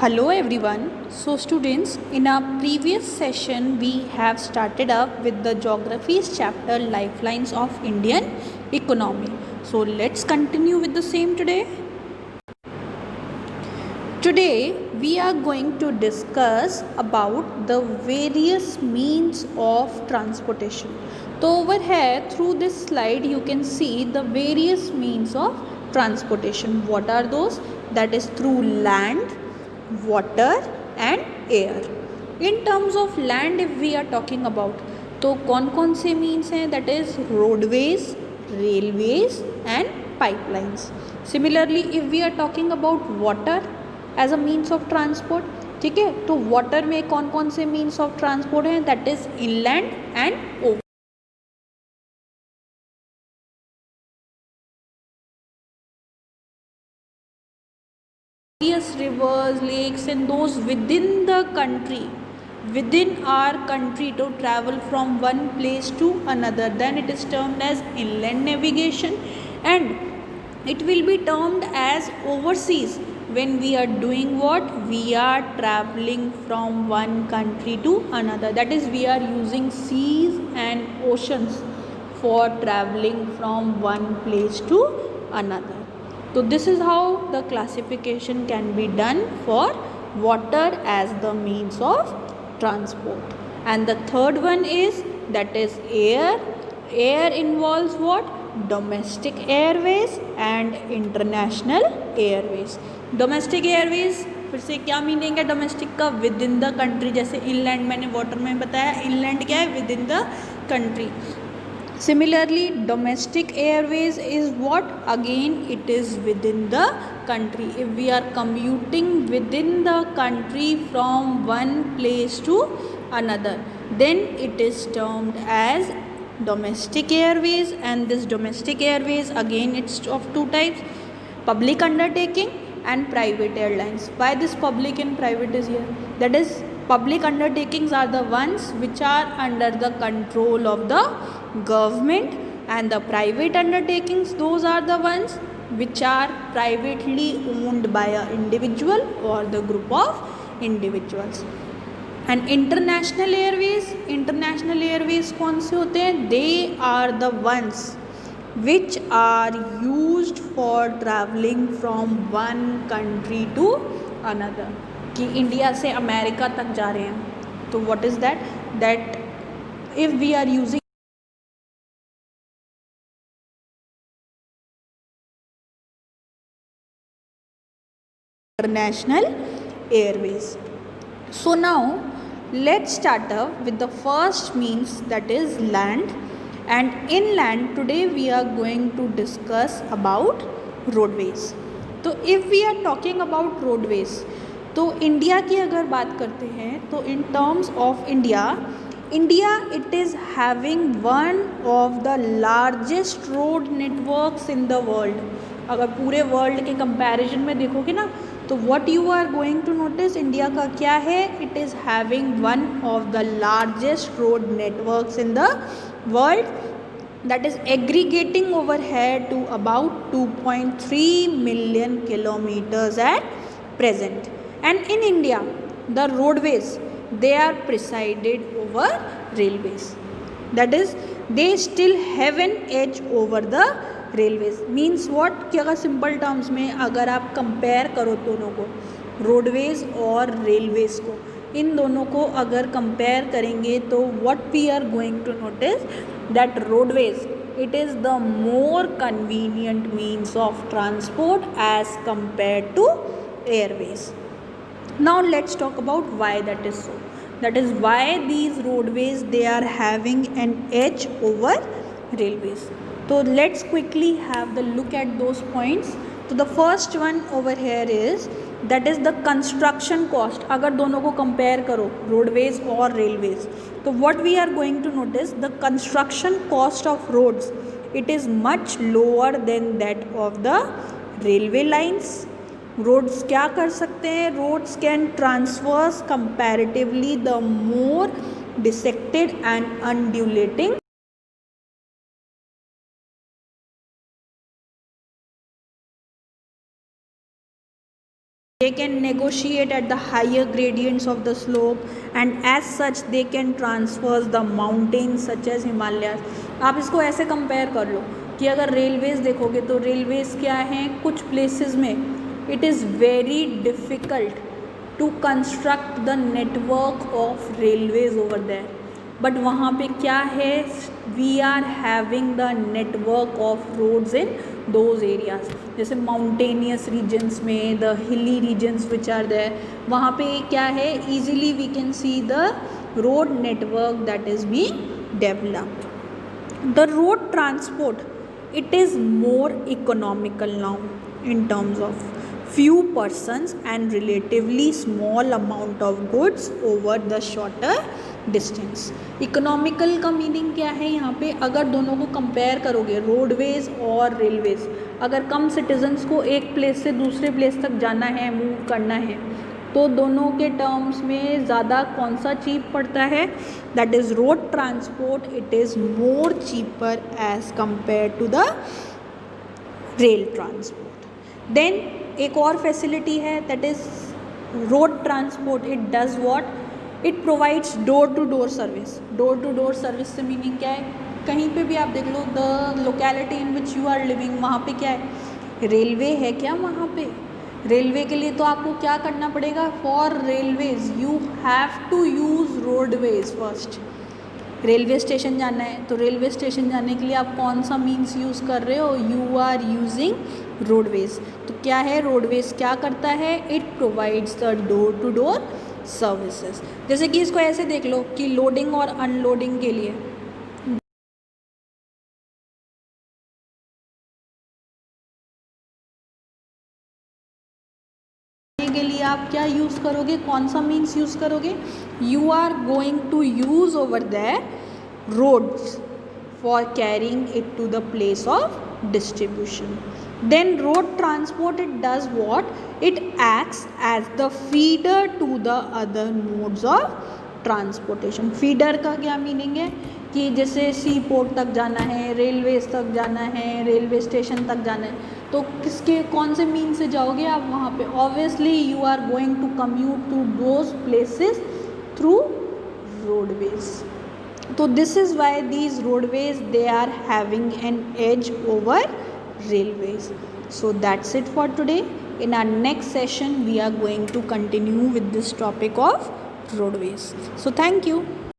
Hello everyone. So students, in our previous session we have started up with the geographies chapter lifelines of Indian economy. So let's continue with the same today. Today we are going to discuss about the various means of transportation. So over here through this slide you can see the various means of transportation. What are those? That is through land, water and air. In terms of land if we are talking about, तो कौन से means हैं? That is roadways, railways and pipelines. Similarly if we are talking about water as a means of transport, ठीक है, तो water में कौन से मीन्स ऑफ ट्रांसपोर्ट हैं? That is inland and over rivers, lakes and those within the country, within our country, to travel from one place to another, then it is termed as inland navigation, and it will be termed as overseas when we are doing what? We are traveling from one country to another, that is we are using seas and oceans for traveling from one place to another. So this is how the classification can be done for water as the means of transport. And the third one is, that is air. Air involves what? Domestic airways and international airways. Domestic airways फिर से क्या meaning है domestic का? With in the country. जैसे inland मैंने water में बताया, inland क्या है? With in the country. Similarly, domestic airways is what? Again, it is within the country. If we are commuting within the country from one place to another, then it is termed as domestic airways. And this domestic airways, again, it's of two types: public undertaking and private airlines. Why this public and private is here? That is, public undertakings are the ones which are under the control of the government, and the private undertakings, those are the ones which are privately owned by an individual or the group of individuals. And international airways कौन से होते हैं? They are the ones which are used for traveling from one country to another. कि India से America तक जा रहे हैं, तो what is that? That if we are using international airways. So now let's start up with the first means, that is land. And in land today we are going to discuss about roadways. तो if we are talking about roadways, तो India की अगर बात करते हैं तो in terms of India it is having one of the largest road networks in the world. अगर पूरे वर्ल्ड के कंपैरिजन में देखोगे ना, तो what you are going to notice, India का क्या है? It is having one of the largest road networks in the world, that is aggregating over here to about 2.3 million kilometers at present. And in India the roadways, they are presided over railways, that is they still have an edge over the railways. Means what? कि अगर simple terms में अगर आप compare करो दोनों को, roadways और railways को, इन दोनों को अगर कंपेयर करेंगे तो what we are going to notice, that roadways it is the more convenient means of transport as compared to airways. Now let's talk about why that is so. That is why these roadways, they are having an edge over railways. So let's quickly have the look at those points. So the first one over here is, that is the construction cost. अगर दोनों को compare करो, roadways और railways, तो what we are going to notice, the construction cost of roads, it is much lower than that of the railway lines. roads क्या कर सकते हैं? roads can transverse comparatively the more dissected and undulating they can negotiate at the higher gradients of the slope, and as such they can traverse the mountains such as Himalayas. आप इसको ऐसे compare कर लो कि अगर Railways देखोगे तो Railways क्या हैं, कुछ प्लेसेस में it is very difficult to construct the network of railways over there, but वहाँ पे क्या है, we are having the network of roads in those areas. जैसे माउंटेनियस रीजन्स में, the hilly regions which are there, वहाँ पे क्या है, easily we can see the road network that is being developed. The road transport, it is more economical now in terms of few persons and relatively small amount of goods over the shorter distance. Economical का meaning क्या है यहाँ पे, अगर दोनों को compare करोगे roadways और रेलवेज़, अगर कम सिटीजन्स को एक प्लेस से दूसरे प्लेस तक जाना है, मूव करना है, तो दोनों के टर्म्स में ज़्यादा कौन सा चीप पड़ता है, that is road transport. It is more cheaper as compare to the rail transport. Then एक और फैसिलिटी है, that is road transport. It does what, it provides door to door service. Door to door service से meaning क्या है, कहीं पे भी आप देख लो, the locality in which you are living, वहाँ पे क्या है, रेलवे है क्या वहाँ पे. रेलवे के लिए तो आपको क्या करना पड़ेगा, for railways you have to use roadways first. Railway station जाना है तो रेलवे स्टेशन जाने के लिए आप कौन सा मीन्स यूज़ कर रहे हो, यू आर यूजिंग रोडवेज़. तो क्या है, रोडवेज़ क्या करता है, it provides the door to door services. जैसे कि इसको ऐसे देख लो कि लोडिंग और अनलोडिंग के लिए आप क्या यूज़ करोगे, कौन सा मीन्स यूज़ करोगे, you are going to use over that roads for carrying it to the place of distribution. Then road transport, it does what, it acts as the feeder to the other modes of transportation. Feeder का क्या meaning है कि जैसे सी port तक जाना है, railways तक जाना है, रेलवे स्टेशन तक जाना है, तो किसके कौन से मीन से जाओगे आप वहाँ पे, obviously you are going to commute to those places through roadways. तो this is why these roadways they are having an edge over railways. So that's it for today. In our next session we are going to continue with this topic of roadways. So thank you.